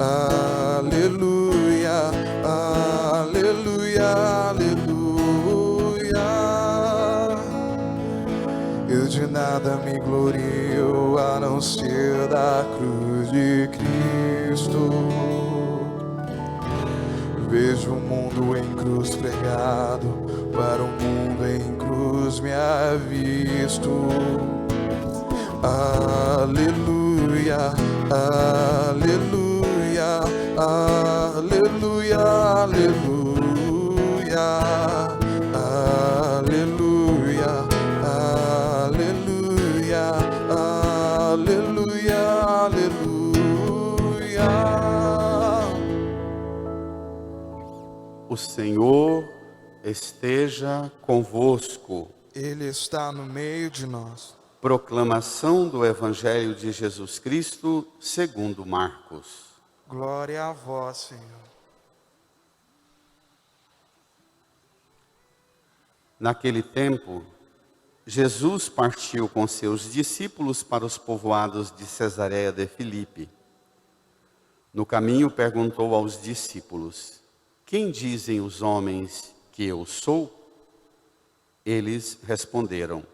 aleluia, aleluia, aleluia. Eu de nada me glorio a não ser da cruz de Cristo. Vejo o mundo em cruz pregado, para o mundo em cruz me avisto. Aleluia, aleluia, aleluia, aleluia, aleluia, aleluia, aleluia, aleluia. O Senhor esteja convosco. Ele está no meio de nós. Proclamação do Evangelho de Jesus Cristo segundo Marcos. Glória a vós, Senhor. Naquele tempo, Jesus partiu com seus discípulos para os povoados de Cesareia de Filipe. No caminho perguntou aos discípulos: quem dizem os homens que eu sou? Eles responderam: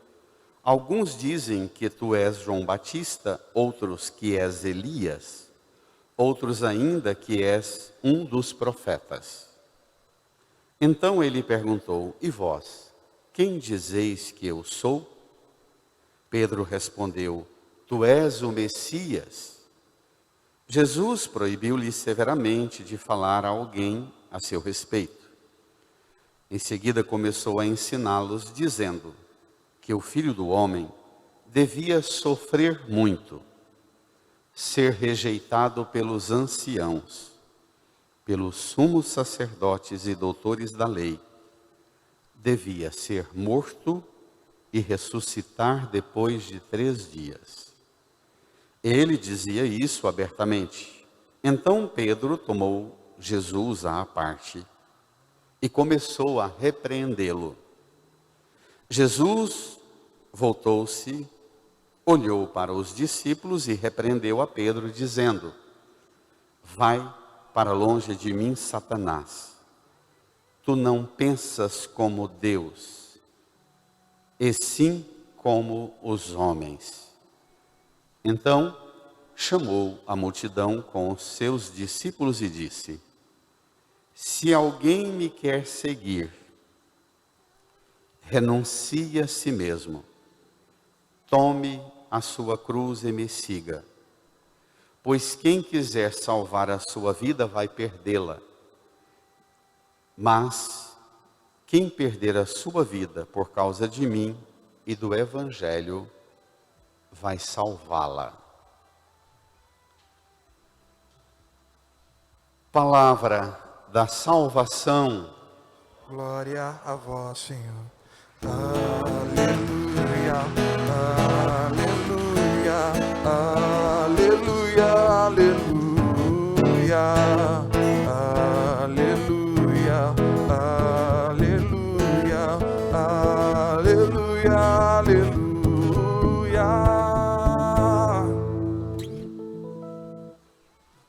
alguns dizem que tu és João Batista, outros que és Elias, outros ainda que és um dos profetas. Então ele perguntou: e vós, quem dizeis que eu sou? Pedro respondeu: tu és o Messias. Jesus proibiu-lhe severamente de falar a alguém a seu respeito. Em seguida começou a ensiná-los, dizendo que o Filho do Homem devia sofrer muito, ser rejeitado pelos anciãos, pelos sumos sacerdotes e doutores da lei, devia ser morto e ressuscitar depois de 3 dias. Ele dizia isso abertamente. Então Pedro tomou Jesus à parte e começou a repreendê-lo. Jesus voltou-se, olhou para os discípulos e repreendeu a Pedro, dizendo: vai para longe de mim, Satanás. Tu não pensas como Deus, e sim como os homens. Então chamou a multidão com os seus discípulos e disse: se alguém me quer seguir, renuncie a si mesmo, tome a sua cruz e me siga. Pois quem quiser salvar a sua vida vai perdê-la. Mas quem perder a sua vida por causa de mim e do Evangelho, vai salvá-la. Palavra da salvação. Glória a vós, Senhor. Aleluia, aleluia, aleluia, aleluia, aleluia, aleluia, aleluia, aleluia.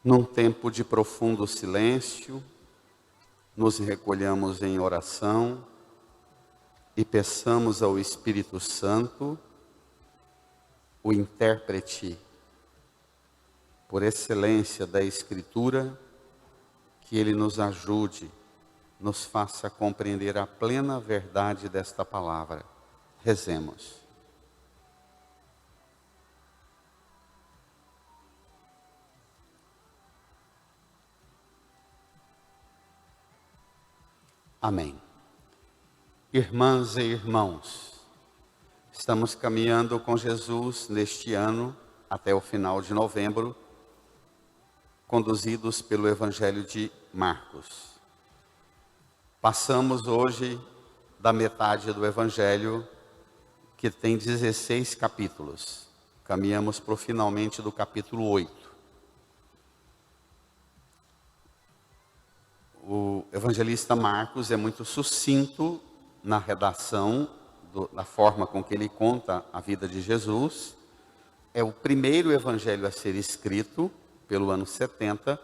Num tempo de profundo silêncio, nos recolhamos em oração e peçamos ao Espírito Santo, o intérprete por excelência da Escritura, que ele nos ajude, nos faça compreender a plena verdade desta palavra. Rezemos. Amém. Irmãs e irmãos, estamos caminhando com Jesus neste ano, até o final de novembro, conduzidos pelo Evangelho de Marcos. Passamos hoje da metade do Evangelho, que tem 16 capítulos. Caminhamos para o finalmente do capítulo 8. O evangelista Marcos é muito sucinto na redação, da forma com que ele conta a vida de Jesus. É o primeiro evangelho a ser escrito pelo ano 70,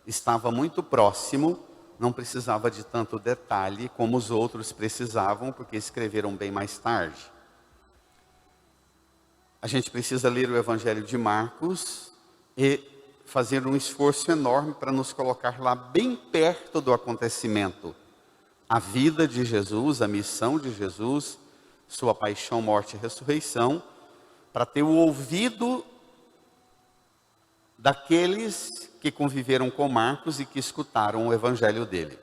estava muito próximo, não precisava de tanto detalhe como os outros precisavam, porque escreveram bem mais tarde. A gente precisa ler o Evangelho de Marcos e fazer um esforço enorme para nos colocar lá bem perto do acontecimento. A vida de Jesus, a missão de Jesus, sua paixão, morte e ressurreição, para ter o ouvido daqueles que conviveram com Marcos e que escutaram o evangelho dele.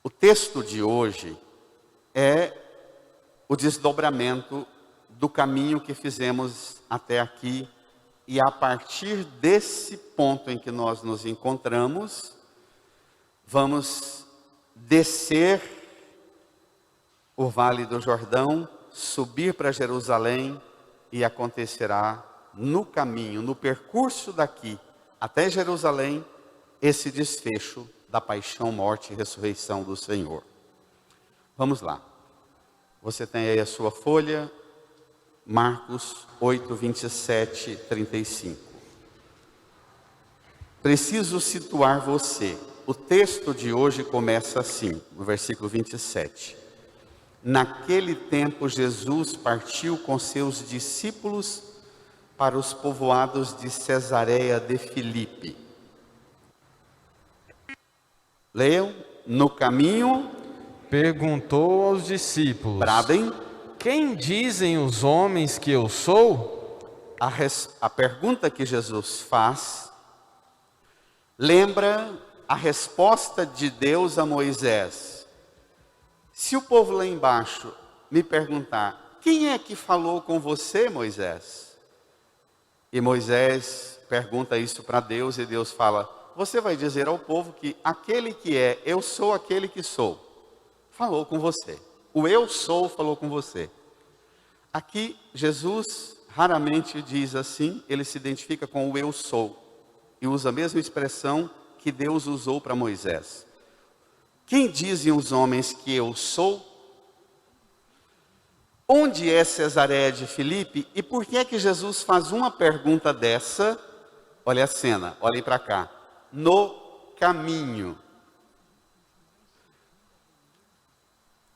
O texto de hoje é o desdobramento do caminho que fizemos até aqui, e a partir desse ponto em que nós nos encontramos, vamos descer o Vale do Jordão, subir para Jerusalém, e acontecerá no caminho, no percurso daqui até Jerusalém, esse desfecho da paixão, morte e ressurreição do Senhor. Vamos lá. Você tem aí a sua folha, Marcos 8, 27, 35. Preciso situar você. O texto de hoje começa assim, no versículo 27. Naquele tempo, Jesus partiu com seus discípulos para os povoados de Cesareia de Filipe. Leiam. No caminho, perguntou aos discípulos: bradem. Quem dizem os homens que eu sou? A pergunta que Jesus faz lembra a resposta de Deus a Moisés. Se o povo lá embaixo me perguntar: quem é que falou com você, Moisés? E Moisés pergunta isso para Deus, e Deus fala: você vai dizer ao povo que aquele que é, eu sou aquele que sou, falou com você. O eu sou falou com você. Aqui Jesus raramente diz assim, ele se identifica com o eu sou, e usa a mesma expressão que Deus usou para Moisés. Quem dizem os homens que eu sou? Onde é Cesareia de Filipe? E por que é que Jesus faz uma pergunta dessa? Olha a cena, olhem para cá. No caminho.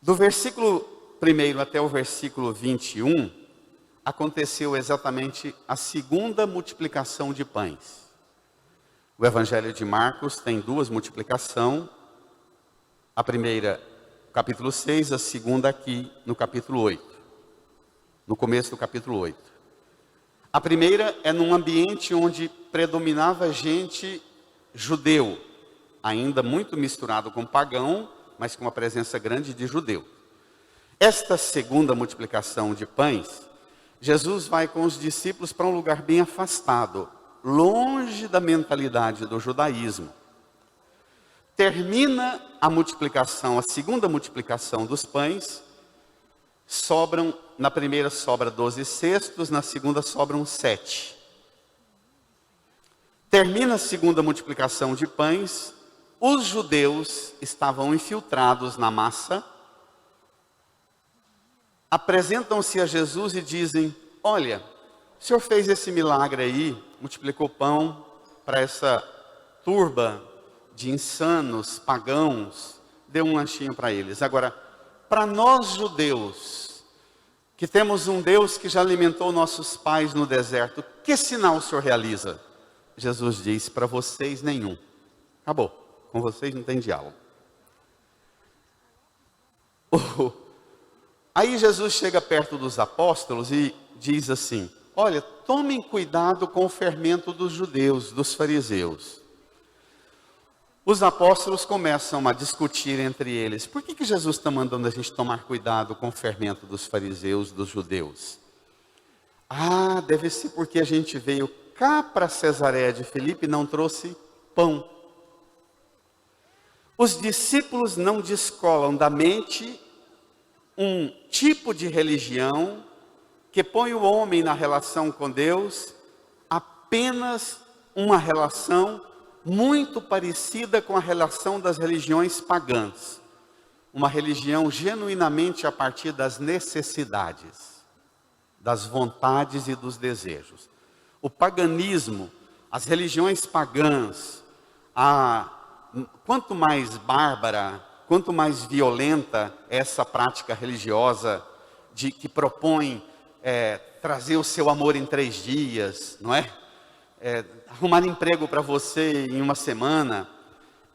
Do versículo 1 até o versículo 21, aconteceu exatamente a segunda multiplicação de pães. O Evangelho de Marcos tem duas multiplicações. A primeira, capítulo 6, a segunda aqui no capítulo 8. No começo do capítulo 8. A primeira é num ambiente onde predominava gente judeu, ainda muito misturado com pagão, mas com uma presença grande de judeu. Esta segunda multiplicação de pães, Jesus vai com os discípulos para um lugar bem afastado, longe da mentalidade do judaísmo. Termina a multiplicação, a segunda multiplicação dos pães, na primeira sobra 12 cestos, na segunda sobram 7. Termina a segunda multiplicação de pães, os judeus estavam infiltrados na massa, apresentam-se a Jesus e dizem: olha, o Senhor fez esse milagre aí, multiplicou pão para essa turba de insanos, pagãos, deu um lanchinho para eles. Agora, para nós judeus, que temos um Deus que já alimentou nossos pais no deserto, que sinal o Senhor realiza? Jesus diz: para vocês nenhum. Acabou, com vocês não tem diálogo. Aí Jesus chega perto dos apóstolos e diz assim: olha, tomem cuidado com o fermento dos judeus, dos fariseus. Os apóstolos começam a discutir entre eles: por que Jesus está mandando a gente tomar cuidado com o fermento dos fariseus, dos judeus? Ah, deve ser porque a gente veio cá para Cesareia de Filipe e não trouxe pão. Os discípulos não descolam da mente um tipo de religião que põe o homem na relação com Deus apenas uma relação muito parecida com a relação das religiões pagãs. Uma religião genuinamente a partir das necessidades, das vontades e dos desejos. O paganismo As religiões pagãs, quanto mais bárbara, quanto mais violenta essa prática religiosa que propõe trazer o seu amor em 3 dias, não é? Arrumar emprego para você em 1 semana.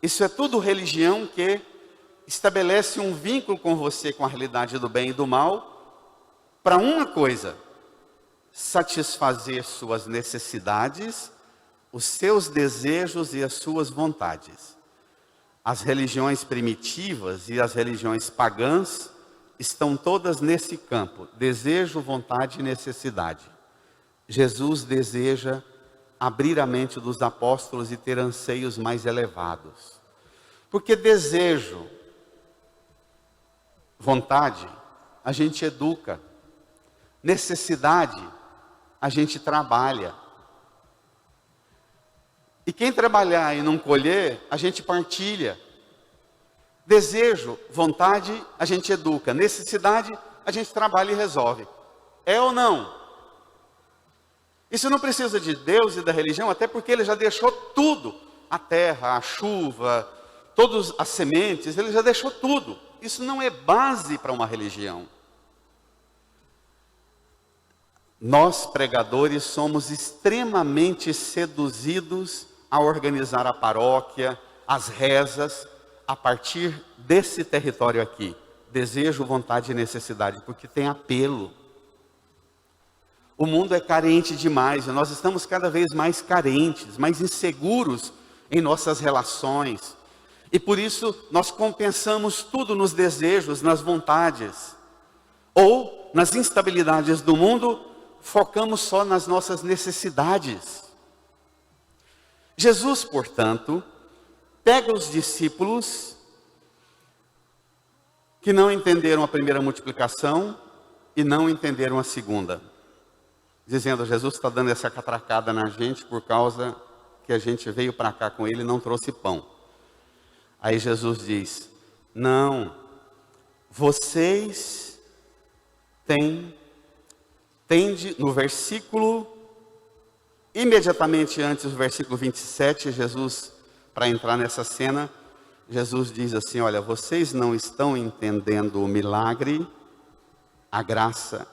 Isso é tudo religião que estabelece um vínculo com você, com a realidade do bem e do mal, para uma coisa: satisfazer suas necessidades, os seus desejos e as suas vontades. As religiões primitivas e as religiões pagãs estão todas nesse campo: desejo, vontade e necessidade. Jesus deseja abrir a mente dos apóstolos e ter anseios mais elevados. Porque desejo, vontade, a gente educa. Necessidade, a gente trabalha. E quem trabalhar e não colher, a gente partilha. Desejo, vontade, a gente educa. Necessidade, a gente trabalha e resolve. É ou não? Isso não precisa de Deus e da religião, até porque Ele já deixou tudo. A terra, a chuva, todas as sementes, Ele já deixou tudo. Isso não é base para uma religião. Nós, pregadores, somos extremamente seduzidos a organizar a paróquia, as rezas, a partir desse território aqui. Desejo, vontade e necessidade, porque tem apelo. O mundo é carente demais, e nós estamos cada vez mais carentes, mais inseguros em nossas relações. E por isso nós compensamos tudo nos desejos, nas vontades. Ou nas instabilidades do mundo, focamos só nas nossas necessidades. Jesus, portanto, pega os discípulos que não entenderam a primeira multiplicação e não entenderam a segunda, dizendo: Jesus está dando essa catracada na gente por causa que a gente veio para cá com Ele e não trouxe pão. Aí Jesus diz: não, vocês tende, no versículo, imediatamente antes do versículo 27, Jesus, para entrar nessa cena, Jesus diz assim: olha, vocês não estão entendendo o milagre, a graça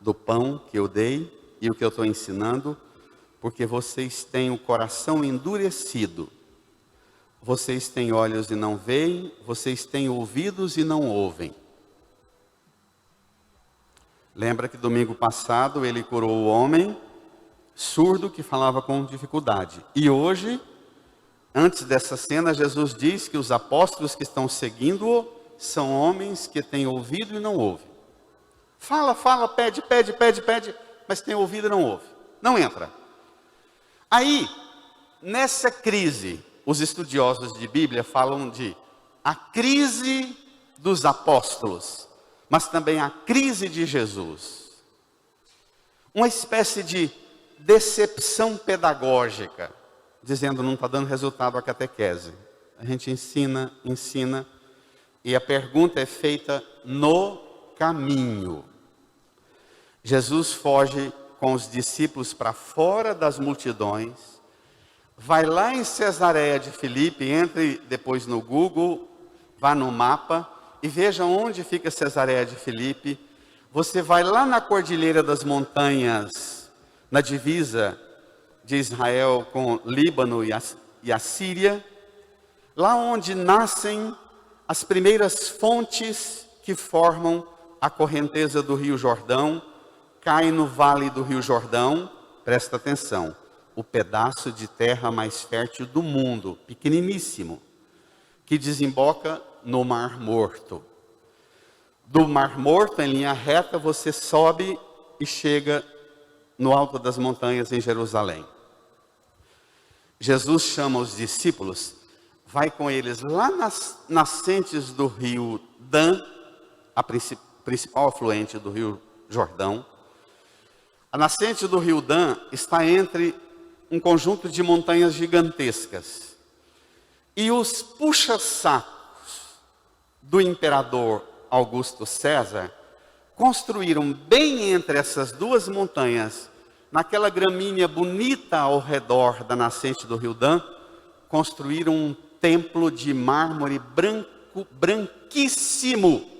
do pão que eu dei e o que eu estou ensinando, porque vocês têm o coração endurecido. Vocês têm olhos e não veem, vocês têm ouvidos e não ouvem. Lembra que domingo passado ele curou o homem surdo que falava com dificuldade. E hoje, antes dessa cena, Jesus diz que os apóstolos que estão seguindo-o são homens que têm ouvido e não ouvem. Fala, pede, mas tem ouvido e não ouve. Não entra. Aí, nessa crise, os estudiosos de Bíblia falam de a crise dos apóstolos, mas também a crise de Jesus. Uma espécie de decepção pedagógica, dizendo: não está dando resultado a catequese. A gente ensina, e a pergunta é feita no caminho. Jesus foge com os discípulos para fora das multidões, vai lá em Cesareia de Filipe, entre depois no Google, vá no mapa e veja onde fica Cesareia de Filipe. Você vai lá na Cordilheira das Montanhas, na divisa de Israel com Líbano e a Síria, lá onde nascem as primeiras fontes que formam a correnteza do Rio Jordão, cai no vale do Rio Jordão. Presta atenção, o pedaço de terra mais fértil do mundo, pequeniníssimo, que desemboca no Mar Morto. Do Mar Morto, em linha reta, você sobe e chega no alto das montanhas em Jerusalém. Jesus chama os discípulos, vai com eles lá nas nascentes do rio Dan, a principal afluente do Rio Jordão. A nascente do rio Dan está entre um conjunto de montanhas gigantescas. E os puxa-sacos do imperador Augusto César construíram bem entre essas duas montanhas naquela gramínea bonita ao redor da nascente do Rio Dan, construíram um templo de mármore branco, branquíssimo,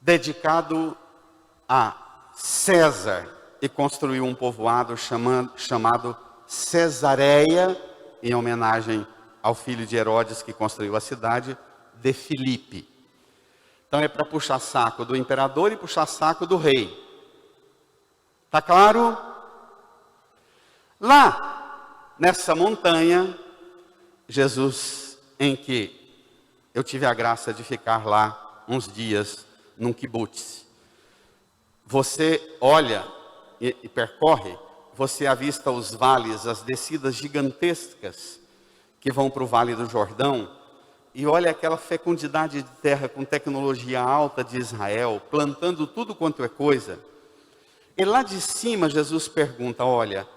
dedicado a César, e construiu um povoado chamado Cesareia, em homenagem ao filho de Herodes que construiu a cidade, de Filipe. Então é para puxar saco do imperador e puxar saco do rei. Tá claro? Lá, nessa montanha, Jesus, em que eu tive a graça de ficar lá uns dias, num kibutz. Você olha e percorre, você avista os vales, as descidas gigantescas que vão para o Vale do Jordão, e olha aquela fecundidade de terra com tecnologia alta de Israel, plantando tudo quanto é coisa. E lá de cima Jesus pergunta, olha,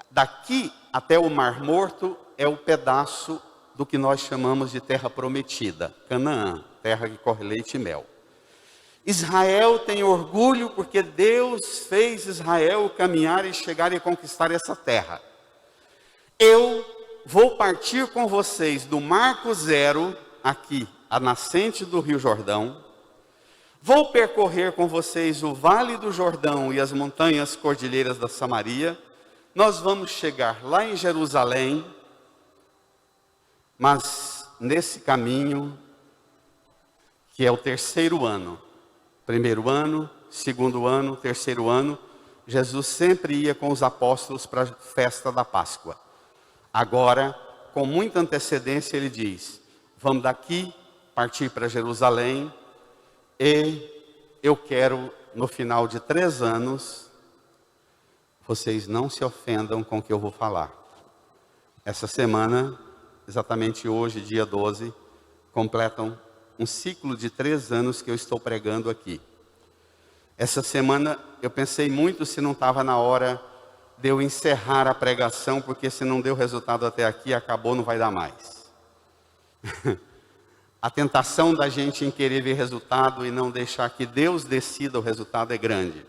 daqui até o Mar Morto é o pedaço do que nós chamamos de terra prometida, Canaã, terra que corre leite e mel. Israel tem orgulho porque Deus fez Israel caminhar e chegar e conquistar essa terra. Eu vou partir com vocês do Marco Zero, aqui, a nascente do Rio Jordão. Vou percorrer com vocês o Vale do Jordão e as montanhas cordilheiras da Samaria. Nós vamos chegar lá em Jerusalém, mas nesse caminho, que é o terceiro ano, primeiro ano, segundo ano, terceiro ano, Jesus sempre ia com os apóstolos para a festa da Páscoa. Agora, com muita antecedência, ele diz, vamos daqui, partir para Jerusalém, e eu quero, no final de 3 anos, vocês não se ofendam com o que eu vou falar. Essa semana, exatamente hoje, dia 12, completam um ciclo de 3 anos que eu estou pregando aqui. Essa semana eu pensei muito se não estava na hora de eu encerrar a pregação, porque se não deu resultado até aqui, acabou, não vai dar mais. A tentação da gente em querer ver resultado e não deixar que Deus decida o resultado é grande.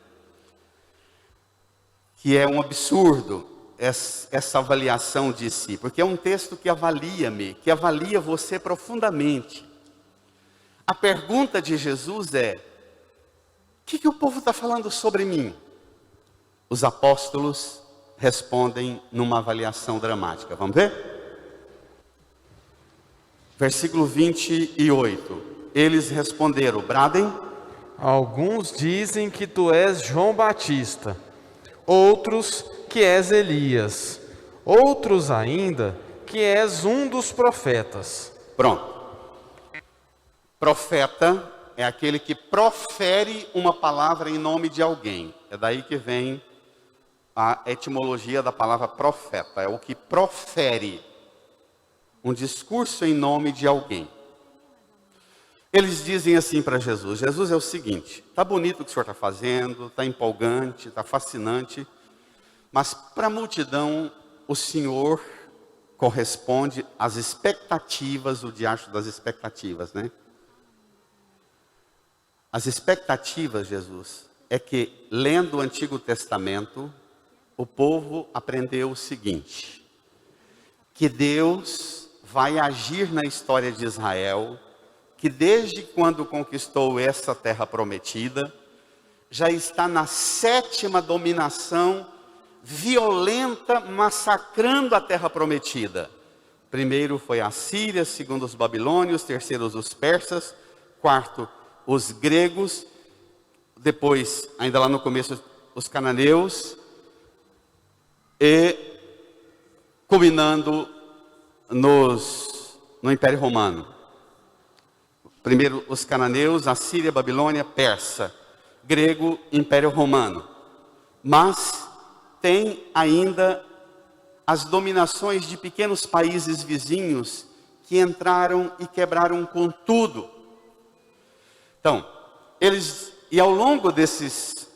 Que é um absurdo essa avaliação de si, porque é um texto que avalia-me, que avalia você profundamente. A pergunta de Jesus é, o que o povo está falando sobre mim? Os apóstolos respondem numa avaliação dramática. Vamos ver? Versículo 28. Eles responderam, bradem. Alguns dizem que tu és João Batista, outros que és Elias, outros ainda que és um dos profetas. Pronto. Profeta é aquele que profere uma palavra em nome de alguém. É daí que vem a etimologia da palavra profeta. É o que profere um discurso em nome de alguém. Eles dizem assim para Jesus, Jesus, é o seguinte, está bonito o que o senhor está fazendo, está empolgante, está fascinante, mas para a multidão o senhor corresponde às expectativas, o diacho das expectativas, né? As expectativas, Jesus, é que, lendo o Antigo Testamento, o povo aprendeu o seguinte, que Deus vai agir na história de Israel, que desde quando conquistou essa terra prometida, já está na 7ª dominação violenta, massacrando a terra prometida. Primeiro foi a Síria, segundo os babilônios, terceiro os persas, quarto os gregos, depois, ainda lá no começo, os cananeus, e culminando no Império Romano. Primeiro os cananeus, a Síria, Babilônia, Persa, grego, Império Romano. Mas tem ainda as dominações de pequenos países vizinhos que entraram e quebraram com tudo. Então, e ao longo desses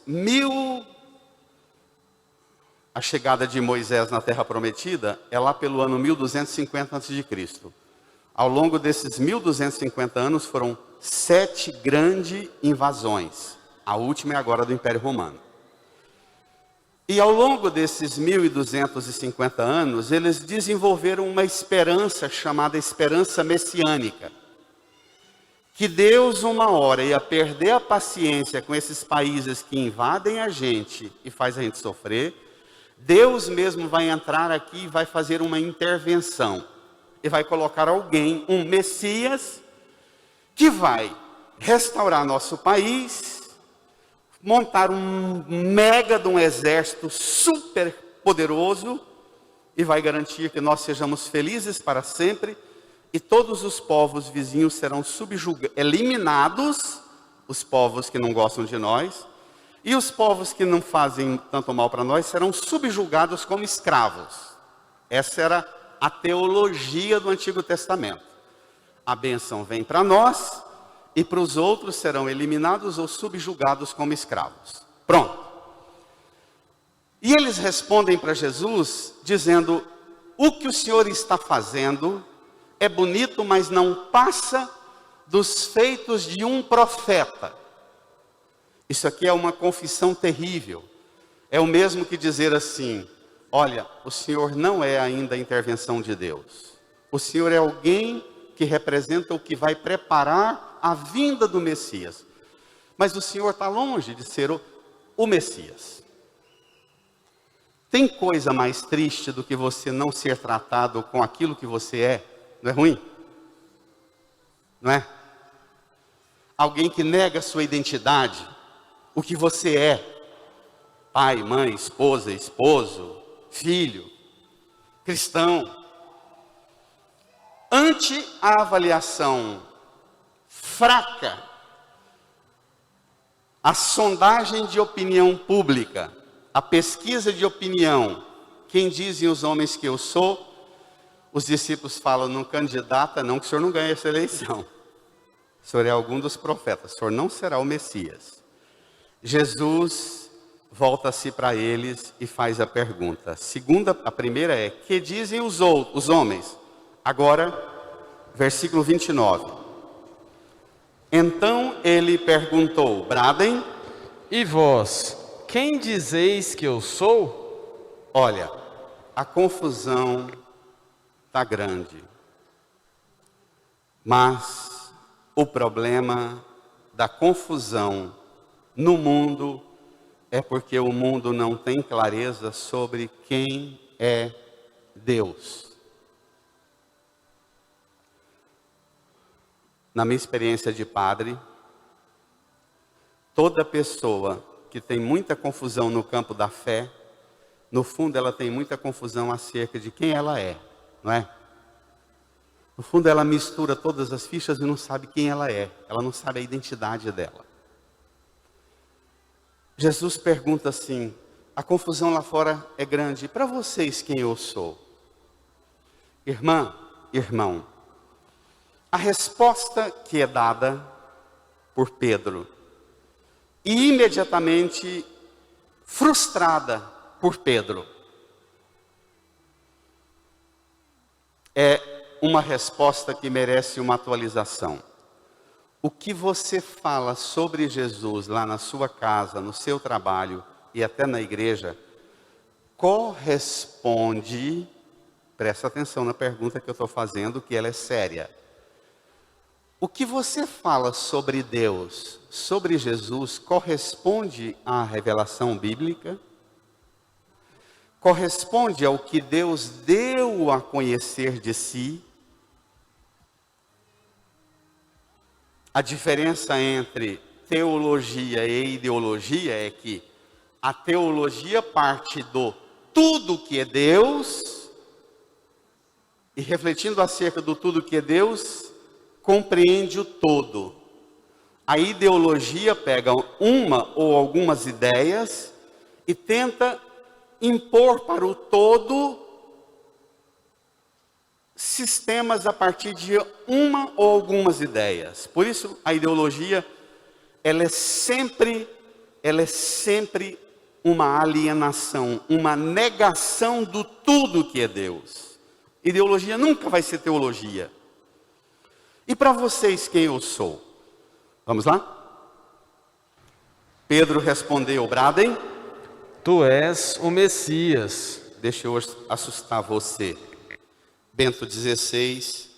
a chegada de Moisés na Terra Prometida é lá pelo ano 1250 a.C. Ao longo desses 1250 anos foram 7 grandes invasões. A última é agora do Império Romano. E ao longo desses 1250 anos, eles desenvolveram uma esperança chamada esperança messiânica. Que Deus uma hora ia perder a paciência com esses países que invadem a gente e faz a gente sofrer. Deus mesmo vai entrar aqui e vai fazer uma intervenção. E vai colocar alguém, um Messias, que vai restaurar nosso país, montar um mega de um exército super poderoso e vai garantir que nós sejamos felizes para sempre e todos os povos vizinhos serão eliminados, os povos que não gostam de nós, e os povos que não fazem tanto mal para nós serão subjugados como escravos. Essa era a teologia do Antigo Testamento. A bênção vem para nós e para os outros serão eliminados ou subjugados como escravos. Pronto. E eles respondem para Jesus dizendo: o que o Senhor está fazendo é bonito, mas não passa dos feitos de um profeta. Isso aqui é uma confissão terrível. É o mesmo que dizer assim: olha, o Senhor não é ainda a intervenção de Deus. O Senhor é alguém que representa o que vai preparar a vinda do Messias. Mas o Senhor está longe de ser o Messias. Tem coisa mais triste do que você não ser tratado com aquilo que você é? Não é ruim? Não é? Alguém que nega a sua identidade, o que você é. Pai, mãe, esposa, esposo, filho, cristão. Ante a avaliação fraca, a sondagem de opinião pública, a pesquisa de opinião, quem dizem os homens que eu sou, os discípulos falam: não candidata não, que o senhor não ganha essa eleição. O senhor é algum dos profetas, o senhor não será o Messias. Jesus volta-se para eles e faz a pergunta. A primeira é: que dizem os homens? Agora, versículo 29. Então ele perguntou: bradem. E vós, quem dizeis que eu sou? Olha, a confusão está grande. Mas o problema da confusão no mundo é porque o mundo não tem clareza sobre quem é Deus. Na minha experiência de padre, toda pessoa que tem muita confusão no campo da fé, no fundo ela tem muita confusão acerca de quem ela é, não é? No fundo ela mistura todas as fichas e não sabe quem ela é, ela não sabe a identidade dela. Jesus pergunta assim: a confusão lá fora é grande, para vocês quem eu sou? Irmã, irmão, a resposta que é dada por Pedro, e imediatamente frustrada por Pedro, é uma resposta que merece uma atualização. O que você fala sobre Jesus lá na sua casa, no seu trabalho e até na igreja, corresponde, presta atenção na pergunta que eu estou fazendo, que ela é séria. O que você fala sobre Deus, sobre Jesus, corresponde à revelação bíblica? Corresponde ao que Deus deu a conhecer de si? A diferença entre teologia e ideologia é que a teologia parte do tudo que é Deus, e refletindo acerca do tudo que é Deus, compreende o todo. A ideologia pega uma ou algumas ideias e tenta impor para o todo sistemas a partir de uma ou algumas ideias. Por isso a ideologia ela é sempre uma alienação, uma negação do tudo que é Deus. Ideologia nunca vai ser teologia. E para vocês quem eu sou? Vamos lá? Pedro respondeu: bradem. Tu és o Messias. Deixa eu assustar você. Bento XVI,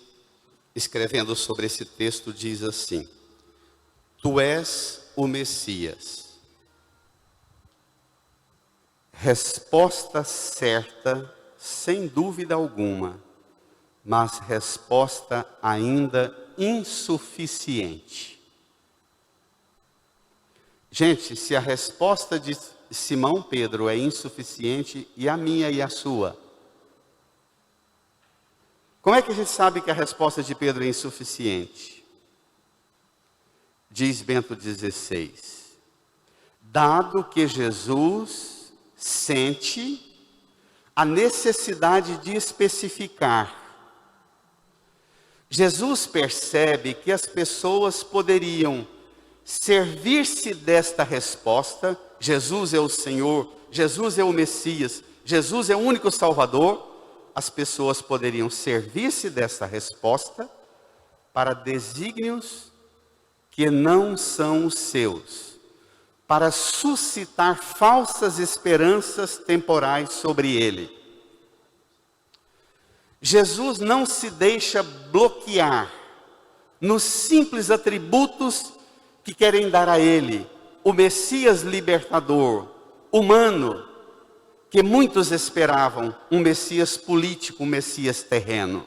escrevendo sobre esse texto, diz assim: Tu és o Messias. Resposta certa, sem dúvida alguma, mas resposta ainda insuficiente. Gente, se a resposta de Simão Pedro é insuficiente, e a minha e a sua? Como é que a gente sabe que a resposta de Pedro é insuficiente? Diz Bento XVI: dado que Jesus sente a necessidade de especificar. Jesus percebe que as pessoas poderiam servir-se desta resposta: Jesus é o Senhor, Jesus é o Messias, Jesus é o único Salvador. As pessoas poderiam servir-se desta resposta para desígnios que não são os seus, para suscitar falsas esperanças temporais sobre ele. Jesus não se deixa bloquear nos simples atributos que querem dar a ele, o Messias libertador, humano, que muitos esperavam, um Messias político, um Messias terreno.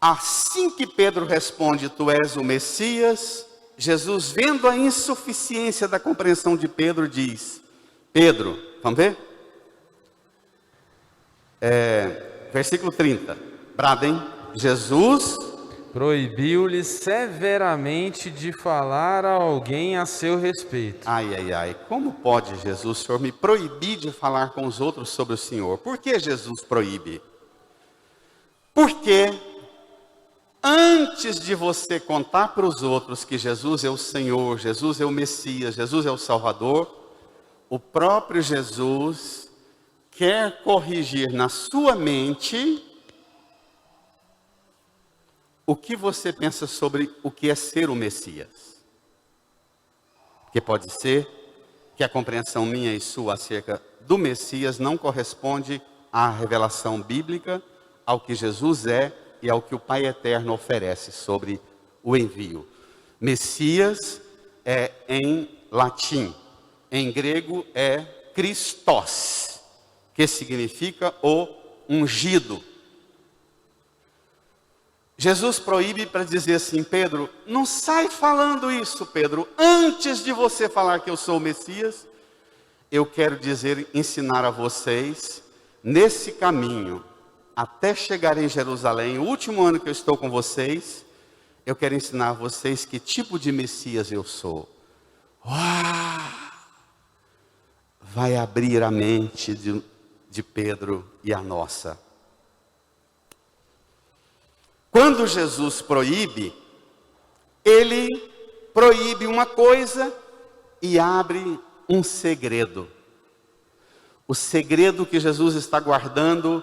Assim que Pedro responde: Tu és o Messias, Jesus, vendo a insuficiência da compreensão de Pedro, diz: Pedro, vamos ver? Versículo 30, bradem. Jesus proibiu-lhe severamente de falar a alguém a seu respeito. Ai, ai, ai, como pode Jesus, Senhor, me proibir de falar com os outros sobre o Senhor? Por que Jesus proíbe? Porque antes de você contar para os outros que Jesus é o Senhor, Jesus é o Messias, Jesus é o Salvador, o próprio Jesus quer corrigir na sua mente o que você pensa sobre o que é ser o Messias. Porque pode ser que a compreensão minha e sua acerca do Messias não corresponde à revelação bíblica, ao que Jesus é e ao que o Pai Eterno oferece sobre o envio. Messias é em latim, em grego é Christos, que significa o ungido. Jesus proíbe para dizer assim: Pedro, não sai falando isso, Pedro. Antes de você falar que eu sou o Messias, eu quero dizer, ensinar a vocês, nesse caminho, até chegar em Jerusalém, o último ano que eu estou com vocês, eu quero ensinar a vocês que tipo de Messias eu sou. Uau! Vai abrir a mente de Pedro e a nossa. Quando Jesus proíbe, ele proíbe uma coisa e abre um segredo. O segredo que Jesus está guardando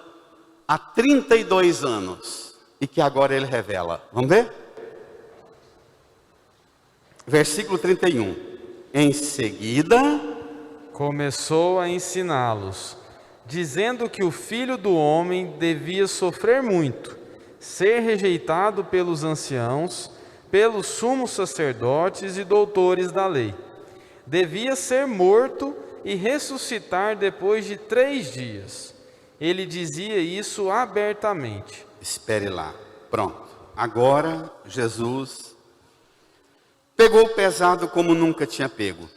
há 32 anos e que agora ele revela. Vamos ver? Versículo 31. Em seguida, começou a ensiná-los, dizendo que o Filho do Homem devia sofrer muito, ser rejeitado pelos anciãos, pelos sumos sacerdotes e doutores da lei. Devia ser morto e ressuscitar depois de 3 dias. Ele dizia isso abertamente. Espere lá. Pronto. Agora Jesus pegou pesado como nunca tinha pego.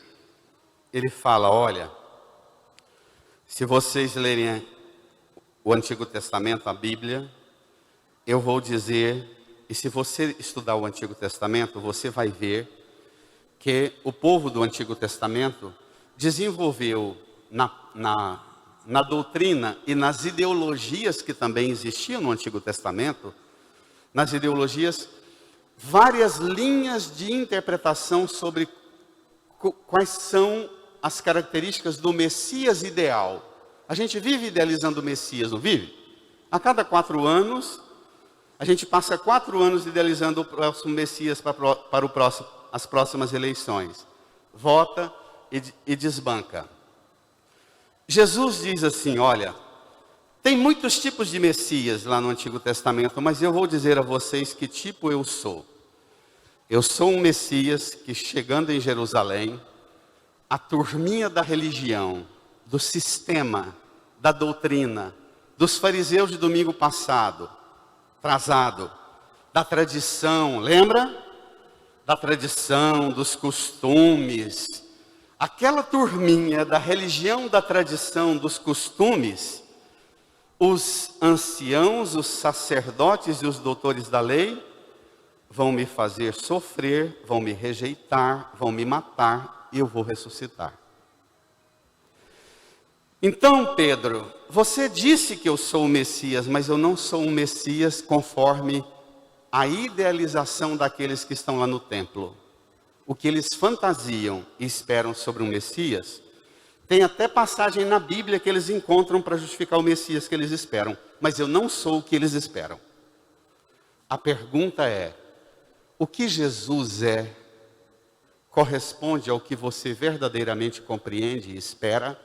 Ele fala: olha, se vocês lerem o Antigo Testamento, a Bíblia, eu vou dizer, e se você estudar o Antigo Testamento, você vai ver que o povo do Antigo Testamento desenvolveu na doutrina e nas ideologias que também existiam no Antigo Testamento, nas ideologias, várias linhas de interpretação sobre quais são as características do Messias ideal. A gente vive idealizando o Messias, não vive? A cada 4 anos, a gente passa 4 anos idealizando o próximo Messias para as próximas eleições. Vota e desbanca. Jesus diz assim, olha, tem muitos tipos de Messias lá no Antigo Testamento, mas eu vou dizer a vocês que tipo eu sou. Eu sou um Messias que, chegando em Jerusalém, a turminha da religião, do sistema, da doutrina, dos fariseus de domingo passado, atrasado, da tradição, lembra? Da tradição, dos costumes. Aquela turminha da religião, da tradição, dos costumes, os anciãos, os sacerdotes e os doutores da lei vão me fazer sofrer, vão me rejeitar, vão me matar e eu vou ressuscitar. Então, Pedro, você disse que eu sou o Messias, mas eu não sou um Messias conforme a idealização daqueles que estão lá no templo. O que eles fantasiam e esperam sobre um Messias, tem até passagem na Bíblia que eles encontram para justificar o Messias que eles esperam, mas eu não sou o que eles esperam. A pergunta é, o que Jesus é, corresponde ao que você verdadeiramente compreende e espera?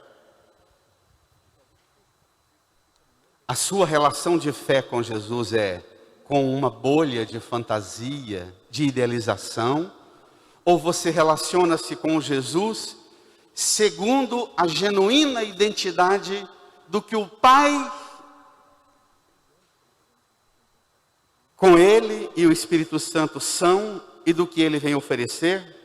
A sua relação de fé com Jesus é com uma bolha de fantasia, de idealização? Ou você relaciona-se com Jesus segundo a genuína identidade do que o Pai, com Ele e o Espírito Santo são e do que Ele vem oferecer?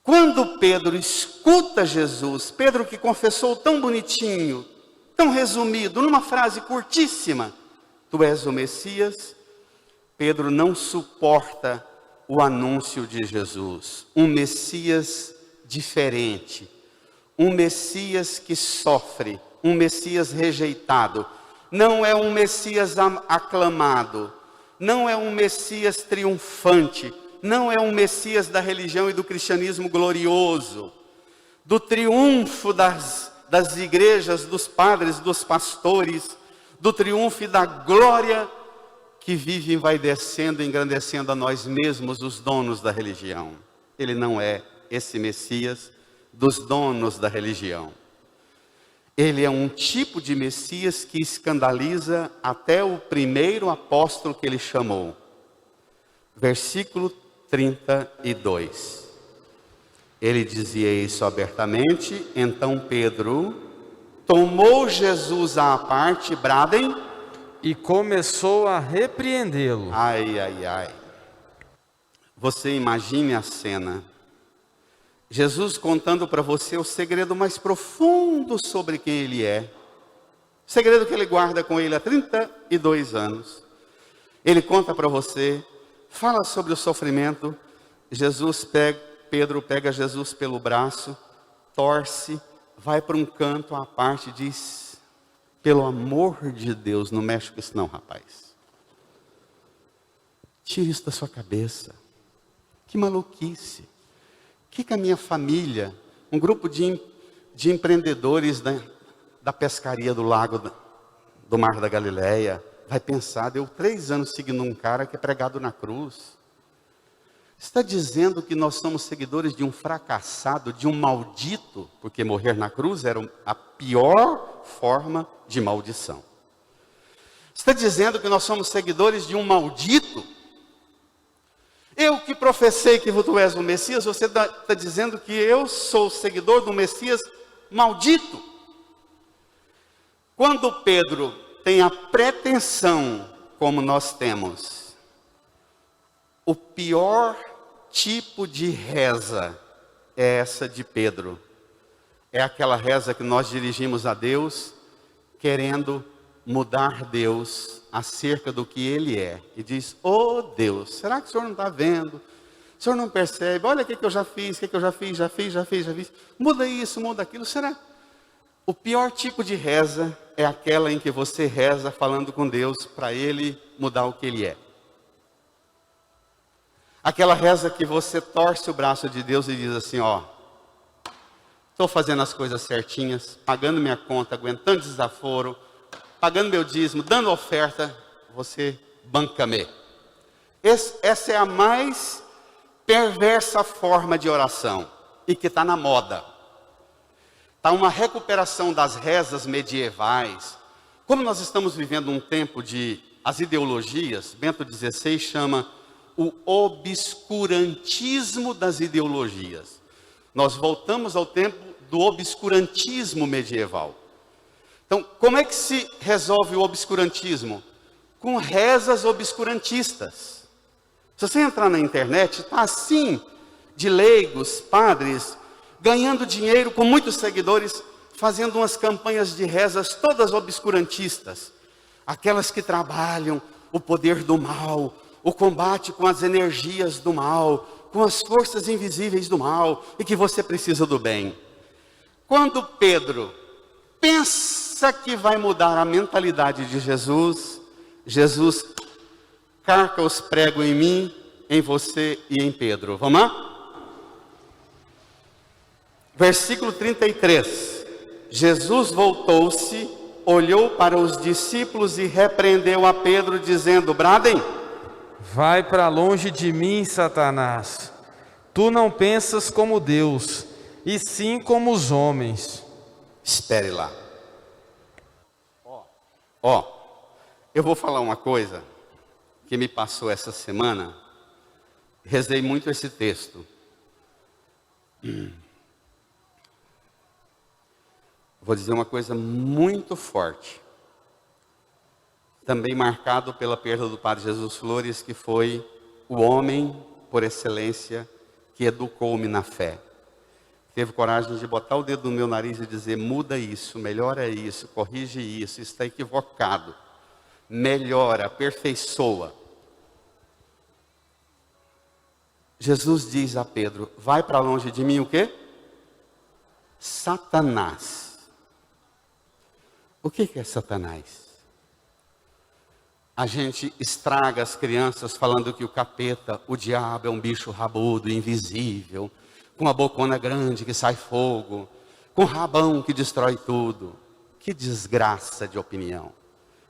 Quando Pedro escuta Jesus, Pedro que confessou tão bonitinho, tão resumido, numa frase curtíssima, tu és o Messias, Pedro não suporta o anúncio de Jesus, um Messias diferente, um Messias que sofre, um Messias rejeitado, não é um Messias aclamado, não é um Messias triunfante, não é um Messias da religião e do cristianismo glorioso, do triunfo das igrejas, dos padres, dos pastores, do triunfo e da glória que vive envaidecendo, engrandecendo a nós mesmos, os donos da religião. Ele não é esse Messias dos donos da religião. Ele é um tipo de Messias que escandaliza até o primeiro apóstolo que ele chamou. Versículo 32. Ele dizia isso abertamente, então Pedro tomou Jesus à parte, bradem, e começou a repreendê-lo. Ai, ai, ai. Você imagine a cena. Jesus contando para você o segredo mais profundo sobre quem ele é. O segredo que ele guarda com ele há 32 anos. Ele conta para você, fala sobre o sofrimento. Pedro pega Jesus pelo braço, torce, vai para um canto à parte e diz, pelo amor de Deus, não mexe com isso não, rapaz. Tira isso da sua cabeça. Que maluquice. O que a minha família, um grupo de empreendedores da pescaria do lago do Mar da Galileia, vai pensar, deu 3 anos seguindo um cara que é pregado na cruz. Está dizendo que nós somos seguidores de um fracassado, de um maldito, porque morrer na cruz era a pior forma de maldição. Está dizendo que nós somos seguidores de um maldito? Eu que professei que tu és o Messias, você está dizendo que eu sou seguidor do Messias maldito? Quando Pedro tem a pretensão, como nós temos, o pior tipo de reza é essa de Pedro. É aquela reza que nós dirigimos a Deus, querendo mudar Deus acerca do que Ele é. E diz, oh Deus, será que o Senhor não está vendo? O Senhor não percebe? Olha o que eu já fiz, o que eu já fiz. Muda isso, muda aquilo, será? O pior tipo de reza é aquela em que você reza falando com Deus para Ele mudar o que Ele é. Aquela reza que você torce o braço de Deus e diz assim, ó, estou fazendo as coisas certinhas, pagando minha conta, aguentando desaforo, pagando meu dízimo, dando oferta, você banca-me. Essa é a mais perversa forma de oração e que está na moda. Está uma recuperação das rezas medievais. Como nós estamos vivendo um tempo de as ideologias, Bento XVI chama o obscurantismo das ideologias. Nós voltamos ao tempo do obscurantismo medieval. Então, como é que se resolve o obscurantismo? Com rezas obscurantistas. Se você entrar na internet, está assim, de leigos, padres, ganhando dinheiro com muitos seguidores, fazendo umas campanhas de rezas todas obscurantistas. Aquelas que trabalham o poder do mal, o combate com as energias do mal, com as forças invisíveis do mal, e que você precisa do bem. Quando Pedro pensa que vai mudar a mentalidade de Jesus, Jesus carca os pregos em mim, em você e em Pedro. Vamos lá? Versículo 33. Jesus voltou-se, olhou para os discípulos e repreendeu a Pedro, dizendo: bradem. Vai para longe de mim, Satanás. Tu não pensas como Deus, e sim como os homens. Espere lá. Ó, eu vou falar uma coisa que me passou essa semana. Rezei muito esse texto. Vou dizer uma coisa muito forte. Também marcado pela perda do Padre Jesus Flores, que foi o homem por excelência que educou-me na fé. Teve coragem de botar o dedo no meu nariz e dizer: muda isso, melhora isso, corrige isso está equivocado. Melhora, aperfeiçoa. Jesus diz a Pedro: vai para longe de mim o quê? Satanás. O que é Satanás? A gente estraga as crianças falando que o capeta, o diabo é um bicho rabudo, invisível, com a bocona grande que sai fogo, com rabão que destrói tudo. Que desgraça de opinião.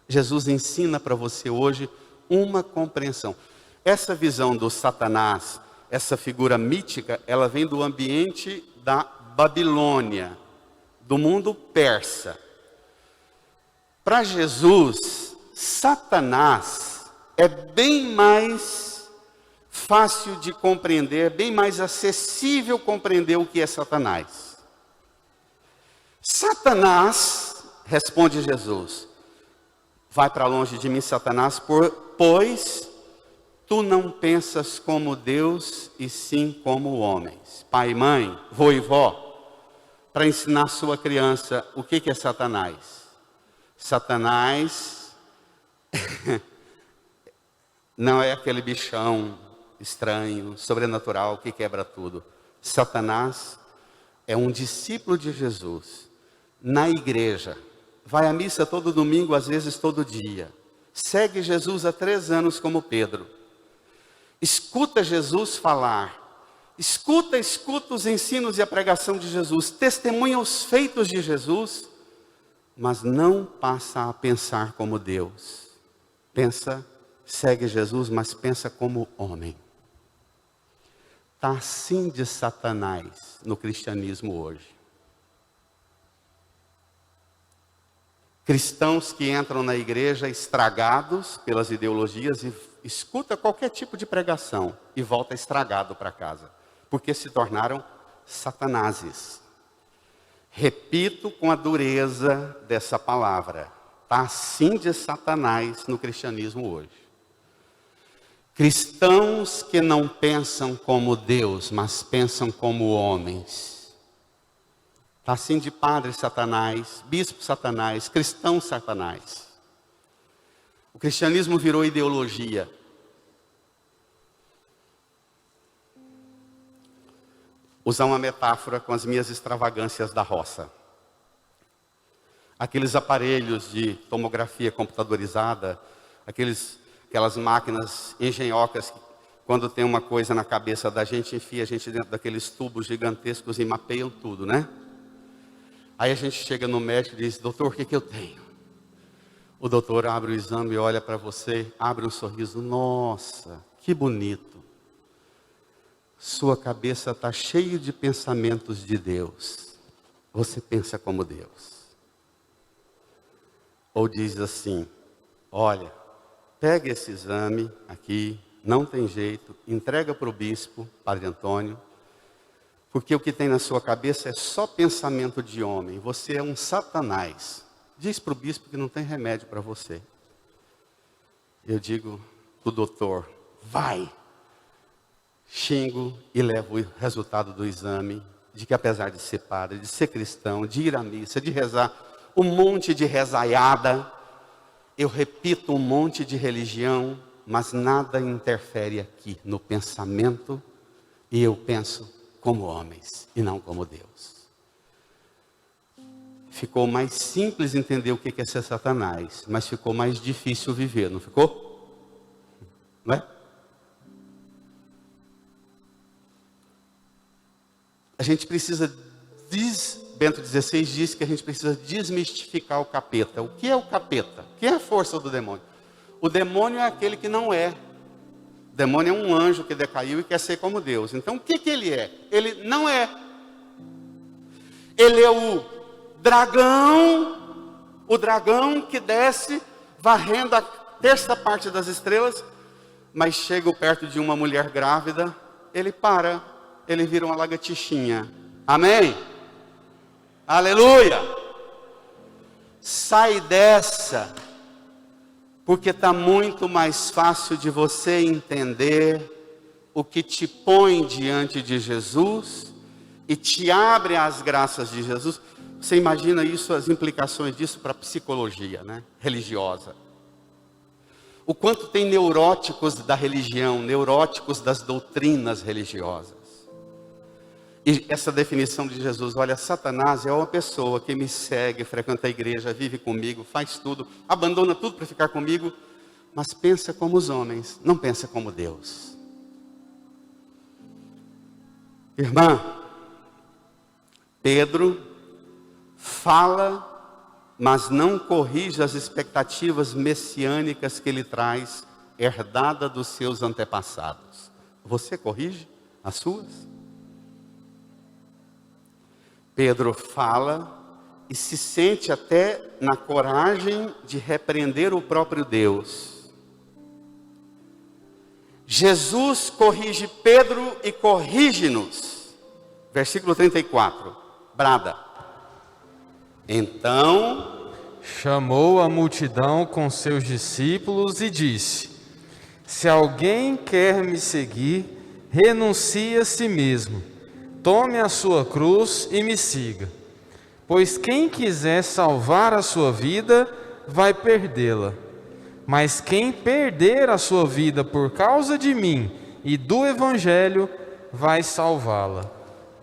Jesus ensina para você hoje uma compreensão. Essa visão do Satanás, essa figura mítica, ela vem do ambiente da Babilônia, do mundo persa. Para Jesus, Satanás é bem mais fácil de compreender, bem mais acessível compreender o que é Satanás. Satanás, responde Jesus, vai para longe de mim, Satanás, pois tu não pensas como Deus e sim como homens. Pai e mãe, vô e vó, para ensinar sua criança o que é Satanás. Satanás não é aquele bichão estranho, sobrenatural, que quebra tudo. Satanás é um discípulo de Jesus, na igreja, vai à missa todo domingo, às vezes todo dia. Segue Jesus há 3 anos como Pedro. Escuta Jesus falar. Escuta os ensinos e a pregação de Jesus. Testemunha os feitos de Jesus. Mas não passa a pensar como Deus. Segue Jesus, mas pensa como homem. Está assim de Satanás no cristianismo hoje. Cristãos que entram na igreja estragados pelas ideologias e escuta qualquer tipo de pregação e volta estragado para casa, porque se tornaram satanases. Repito com a dureza dessa palavra, está assim de Satanás no cristianismo hoje. Cristãos que não pensam como Deus, mas pensam como homens. Está assim de padre Satanás, bispo Satanás, cristão Satanás. O cristianismo virou ideologia. Usar uma metáfora com as minhas extravagâncias da roça. Aqueles aparelhos de tomografia computadorizada, aquelas máquinas engenhocas que, quando tem uma coisa na cabeça da gente, enfia a gente dentro daqueles tubos gigantescos e mapeiam tudo, né? Aí a gente chega no médico e diz: doutor, o que eu tenho? O doutor abre o exame e olha para você, abre um sorriso: nossa, que bonito. sua cabeça está cheia de pensamentos de Deus. Você pensa como Deus. Ou diz assim, olha, pega esse exame aqui, não tem jeito, entrega para o bispo, Padre Antônio, porque o que tem na sua cabeça é só pensamento de homem. Você é um satanás. Diz para o bispo que não tem remédio para você. Eu digo para o doutor, vai. Xingo e levo o resultado do exame, de que apesar de ser padre, de ser cristão, de ir à missa, de rezar um monte de rezaiada, eu repito um monte de religião, mas nada interfere aqui no pensamento, e eu penso como homens e não como Deus. Ficou mais simples entender o que é ser Satanás, mas ficou mais difícil viver, não ficou? Não é? A gente precisa, Bento XVI diz que a gente precisa desmistificar o capeta. O que é o capeta? O que é a força do demônio? O demônio é aquele que não é. O demônio é um anjo que decaiu e quer ser como Deus. Então o que ele é? Ele não é. Ele é o dragão que desce varrendo a terça parte das estrelas, mas chega perto de uma mulher grávida, ele para, ele vira uma lagartixinha. Amém? Aleluia! Sai dessa, porque está muito mais fácil de você entender o que te põe diante de Jesus e te abre as graças de Jesus. Você imagina isso, as implicações disso para a psicologia, né? Religiosa. O quanto tem neuróticos da religião, neuróticos das doutrinas religiosas. E essa definição de Jesus, olha, Satanás é uma pessoa que me segue, frequenta a igreja, vive comigo, faz tudo, abandona tudo para ficar comigo, mas pensa como os homens, não pensa como Deus. Irmã, Pedro fala, mas não corrige as expectativas messiânicas que ele traz, herdada dos seus antepassados. Você corrige as suas? Pedro fala e se sente até na coragem de repreender o próprio Deus. Jesus corrige Pedro e corrige-nos. Versículo 34, brada. Então chamou a multidão com seus discípulos e disse: se alguém quer me seguir, renuncie a si mesmo, tome a sua cruz e me siga. Pois quem quiser salvar a sua vida, vai perdê-la. Mas quem perder a sua vida por causa de mim e do Evangelho, vai salvá-la.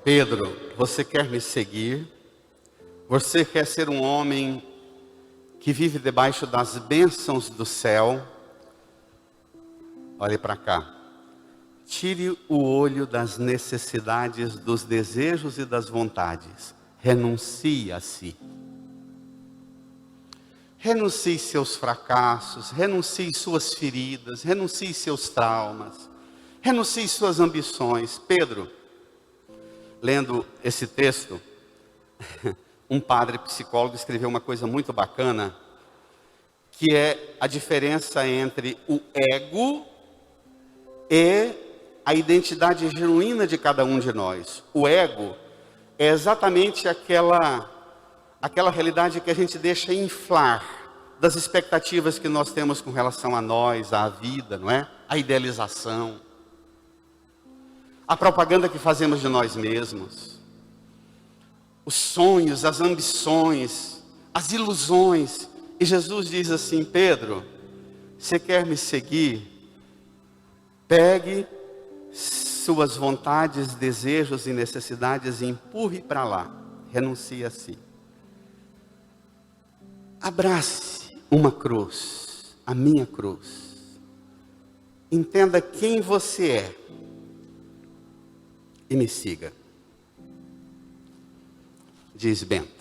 Pedro, você quer me seguir? Você quer ser um homem que vive debaixo das bênçãos do céu? Olhe para cá. Tire o olho das necessidades, dos desejos e das vontades. Renuncie a si. Renuncie seus fracassos, renuncie suas feridas, renuncie seus traumas, renuncie suas ambições. Pedro, lendo esse texto, um padre psicólogo escreveu uma coisa muito bacana, que é a diferença entre o ego e a identidade genuína de cada um de nós. O ego é exatamente aquela realidade que a gente deixa inflar das expectativas que nós temos com relação a nós, à vida, não é? A idealização, a propaganda que fazemos de nós mesmos, os sonhos, as ambições, as ilusões. E Jesus diz assim: Pedro, você quer me seguir? Pegue suas vontades, desejos e necessidades e empurre para lá. Renuncie a si. Abrace uma cruz, a minha cruz. Entenda quem você é e me siga. Diz Bento.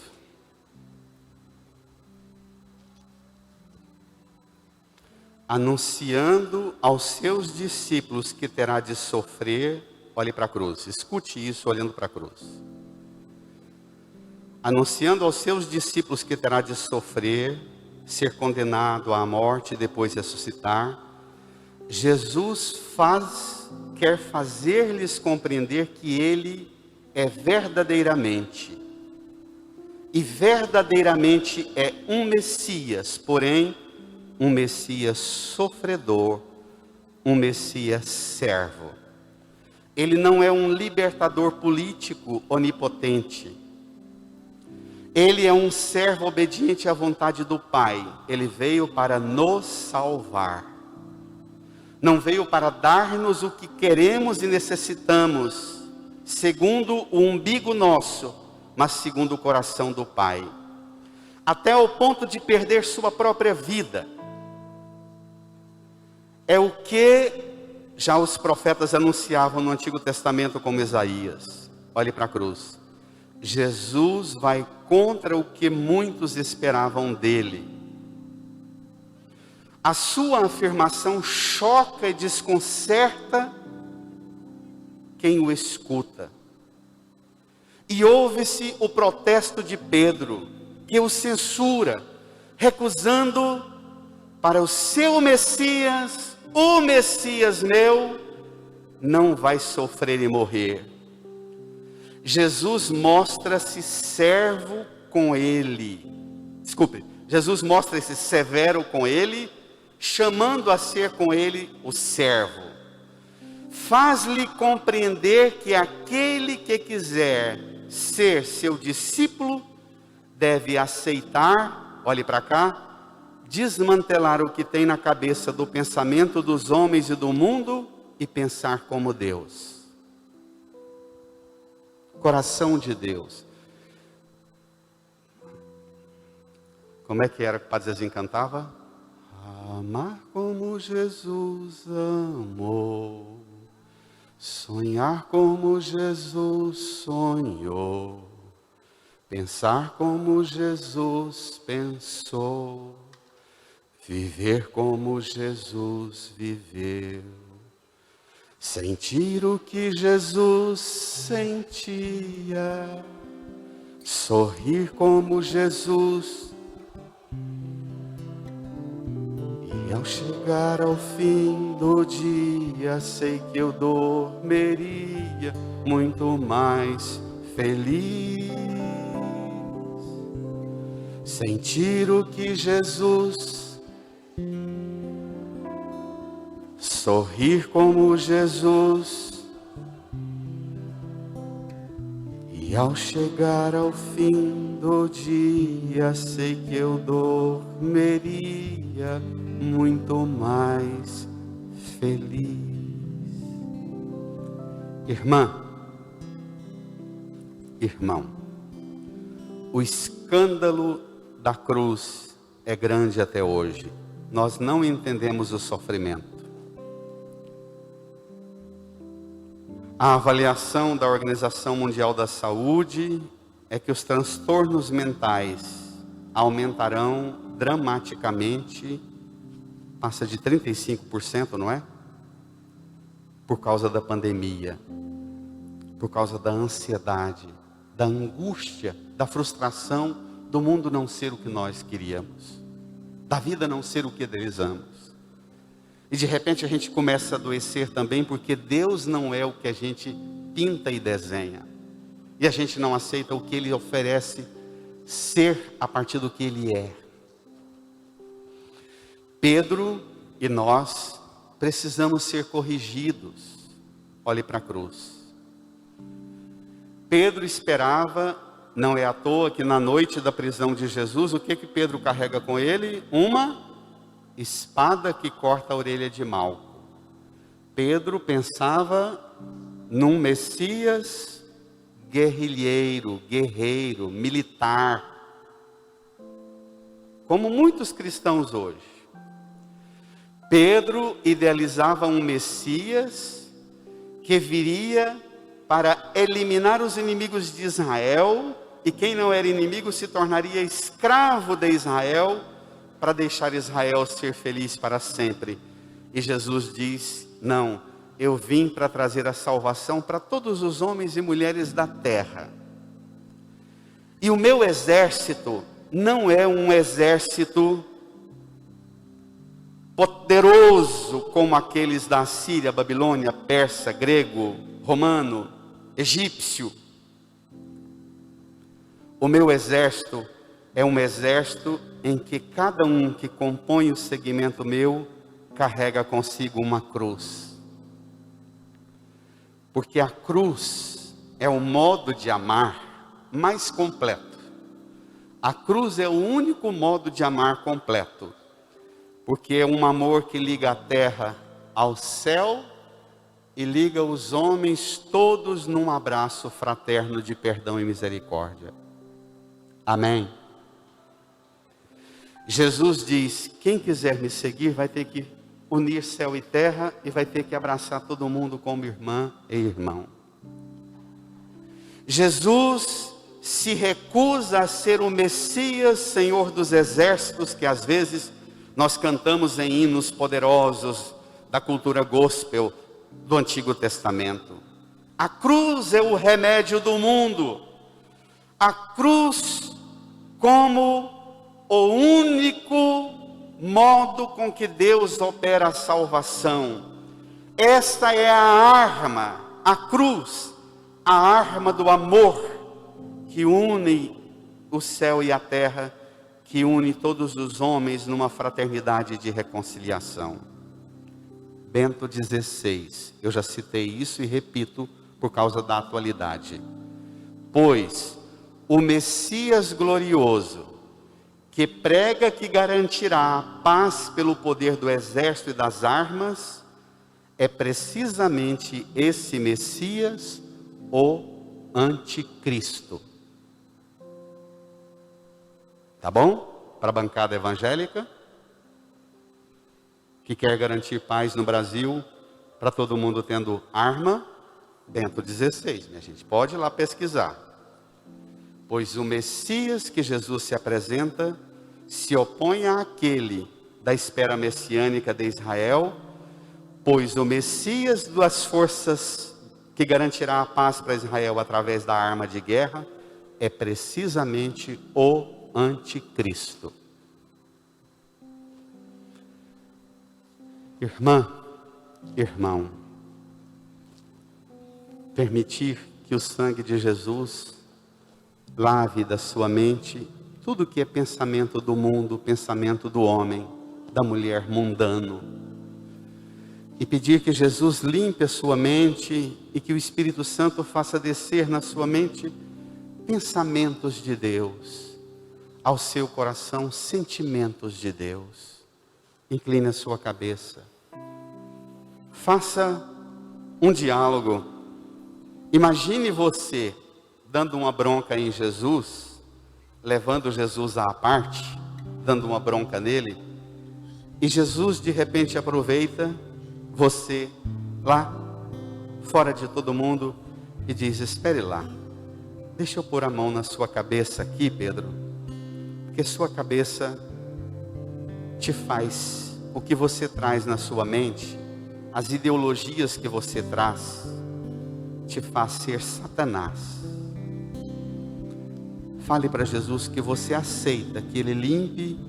Anunciando aos seus discípulos que terá de sofrer, olhe para a cruz. Escute isso olhando para a cruz. Anunciando aos seus discípulos que terá de sofrer, ser condenado à morte e depois ressuscitar, Jesus quer fazer-lhes compreender que Ele é verdadeiramente, e verdadeiramente é um Messias, porém, um Messias sofredor, um Messias servo. Ele não é um libertador político onipotente. Ele é um servo obediente à vontade do Pai. Ele veio para nos salvar. Não veio para dar-nos o que queremos e necessitamos, segundo o umbigo nosso, mas segundo o coração do Pai. Até o ponto de perder sua própria vida. É o que já os profetas anunciavam no Antigo Testamento, como Isaías. Olhe para a cruz. Jesus vai contra o que muitos esperavam dele. A sua afirmação choca e desconcerta quem o escuta. E ouve-se o protesto de Pedro, que o censura, recusando para o seu Messias, o Messias meu, não vai sofrer e morrer. Jesus mostra-se servo com ele. Jesus mostra-se severo com ele, chamando a ser com ele o servo. Faz-lhe compreender que aquele que quiser ser seu discípulo deve aceitar, olhe para cá, desmantelar o que tem na cabeça do pensamento dos homens e do mundo e pensar como Deus. Coração de Deus. Como é que era que o Padre Zezinho cantava? Amar como Jesus amou, sonhar como Jesus sonhou, pensar como Jesus pensou, viver como Jesus viveu, sentir o que Jesus sentia, sorrir como Jesus. E ao chegar ao fim do dia, sei que eu dormiria muito mais feliz. Sentir o que Jesus, sorrir como Jesus. E ao chegar ao fim do dia, sei que eu dormiria muito mais feliz. Irmã, irmão, o escândalo da cruz é grande até hoje. Nós não entendemos o sofrimento. A avaliação da Organização Mundial da Saúde é que os transtornos mentais aumentarão dramaticamente, passa de 35%, não é? Por causa da pandemia, por causa da ansiedade, da angústia, da frustração do mundo não ser o que nós queríamos, da vida não ser o que desejamos. E de repente a gente começa a adoecer também, porque Deus não é o que a gente pinta e desenha. E a gente não aceita o que Ele oferece ser a partir do que Ele é. Pedro e nós precisamos ser corrigidos. Olhe para a cruz. Pedro esperava, não é à toa que na noite da prisão de Jesus, o que Pedro carrega com ele? Uma espada que corta a orelha de Malco. Pedro pensava num Messias guerrilheiro, guerreiro, militar, como muitos cristãos hoje. Pedro idealizava um Messias que viria para eliminar os inimigos de Israel, e quem não era inimigo se tornaria escravo de Israel, para deixar Israel ser feliz para sempre. E Jesus diz: não, eu vim para trazer a salvação para todos os homens e mulheres da terra. E o meu exército não é um exército poderoso como aqueles da Síria, Babilônia, persa, grego, romano, egípcio. O meu exército é um exército em que cada um que compõe o segmento meu carrega consigo uma cruz. Porque a cruz é o modo de amar mais completo. A cruz é o único modo de amar completo. Porque é um amor que liga a terra ao céu e liga os homens todos num abraço fraterno de perdão e misericórdia. Amém? Jesus diz, quem quiser me seguir vai ter que unir céu e terra e vai ter que abraçar todo mundo como irmã e irmão. Jesus se recusa a ser o Messias, Senhor dos exércitos, que às vezes nós cantamos em hinos poderosos da cultura gospel do Antigo Testamento. A cruz é o remédio do mundo. A cruz como o único modo com que Deus opera a salvação. Esta é a arma, a cruz, a arma do amor que une o céu e a terra, que une todos os homens numa fraternidade de reconciliação. Bento XVI, eu já citei isso e repito por causa da atualidade. Pois o Messias glorioso, que prega que garantirá a paz pelo poder do exército e das armas, é precisamente esse Messias, o anticristo. Tá bom? Para a bancada evangélica, que quer garantir paz no Brasil, para todo mundo tendo arma, Bento XVI, minha gente, pode ir lá pesquisar. Pois o Messias que Jesus se apresenta, se opõe àquele da espera messiânica de Israel, pois o Messias das forças que garantirá a paz para Israel através da arma de guerra, é precisamente o anticristo. Irmã, irmão, permitir que o sangue de Jesus lave da sua mente tudo que é pensamento do mundo, pensamento do homem, da mulher mundano. E pedir que Jesus limpe a sua mente e que o Espírito Santo faça descer na sua mente pensamentos de Deus, ao seu coração sentimentos de Deus. Incline a sua cabeça. Faça um diálogo. Imagine você dando uma bronca em Jesus, levando Jesus à parte, dando uma bronca nele, e Jesus de repente aproveita você lá, fora de todo mundo, e diz, espere lá, deixa eu pôr a mão na sua cabeça aqui, Pedro, porque sua cabeça te faz, o que você traz na sua mente, as ideologias que você traz, te faz ser Satanás. Fale para Jesus que você aceita que Ele limpe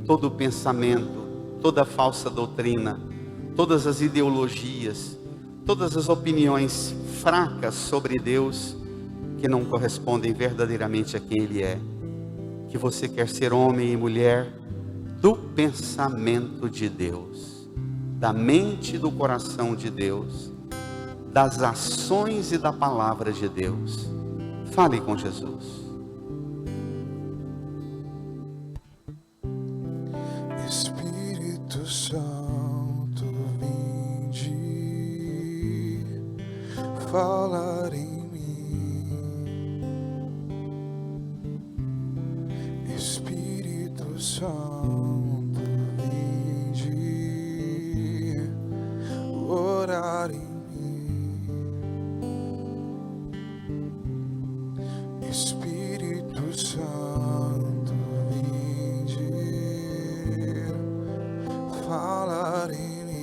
todo o pensamento, toda a falsa doutrina, todas as ideologias, todas as opiniões fracas sobre Deus, que não correspondem verdadeiramente a quem Ele é. Que você quer ser homem e mulher do pensamento de Deus, da mente e do coração de Deus, das ações e da palavra de Deus. Fale com Jesus. Espírito Santo, vinde falar em mim. Espírito Santo, vinde orar em mim. Espírito Santo, vinde falar em mim.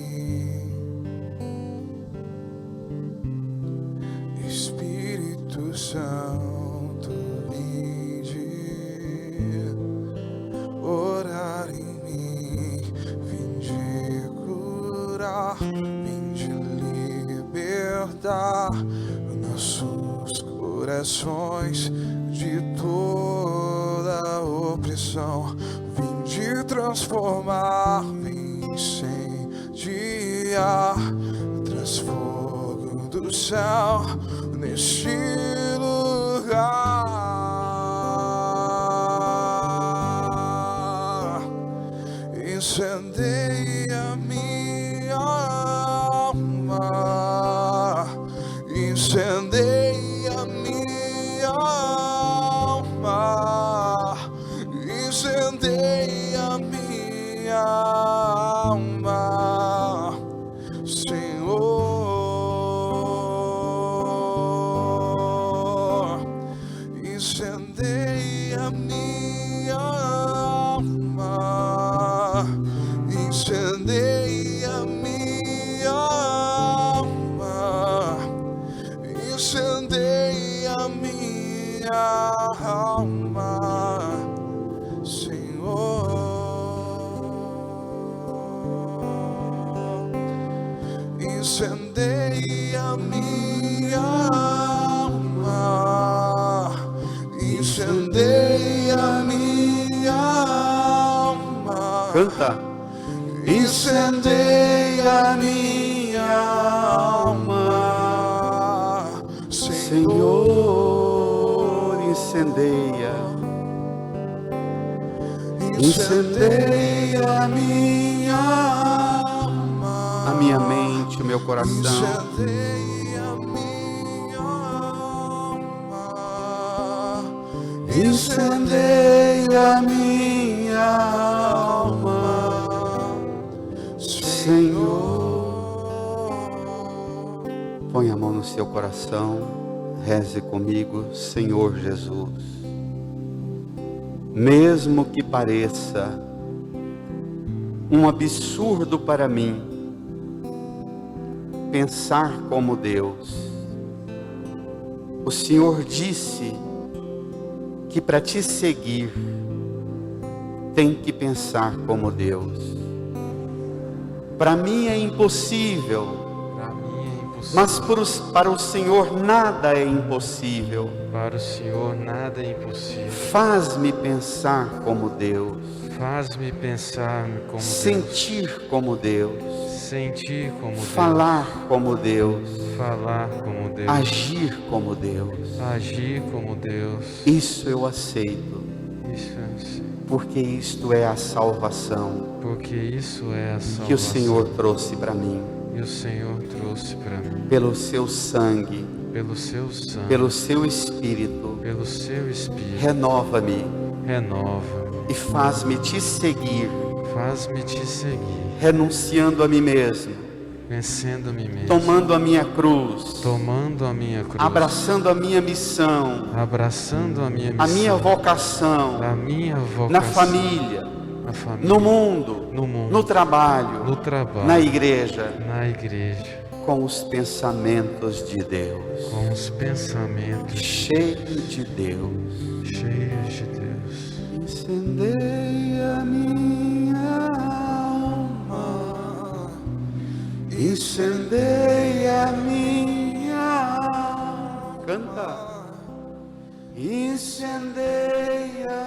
libertar nossos corações de toda opressão. Vinde transformar, vim incendiar, traz fogo do céu neste lugar. Incendeia minha alma, incendeia minha alma, incendeia minha alma, Senhor. Incendeia minha alma, incendeia minha alma, incendeia minha alma, Senhor. Incendeia minha alma, incendeia minha alma. Canta. Incendeia minha alma, Senhor, incendeia. incendeia minha alma, A minha mente, o meu coração. incendeia minha alma, incendeia minha alma, Senhor. Põe a mão no seu coração, reze comigo. Senhor Jesus, mesmo que pareça um absurdo para mim pensar como Deus, o Senhor disse que para te seguir tem que pensar como Deus. Para mim é impossível, Para mim é impossível. mas para o Senhor nada é impossível. Para o Senhor nada é impossível. Faz-me pensar como Deus, Faz-me pensar como sentir como Deus, Deus, sentir como falar como Deus, Deus, falar como Deus, agir como Deus. agir como Deus. Isso eu aceito, Isso é assim, porque isto é a salvação porque isso é a salvação que o Senhor trouxe para mim, e o Senhor trouxe para mim, pelo seu sangue, pelo seu sangue, pelo seu Espírito. pelo seu Espírito. Renova-me Renova-me, e faz-me te seguir, faz-me te seguir, renunciando a mim mesmo, vencendo a mim mesmo, tomando a minha cruz, tomando a minha cruz, abraçando a minha missão, abraçando a minha a missão, minha vocação, a minha vocação, na família, na família, no mundo, no mundo, no trabalho, no trabalho, na igreja, na igreja, com os pensamentos de Deus, com os pensamentos cheio de Deus. cheios de Deus. Incendeia minha alma, incendeia minha alma, canta. Incendeia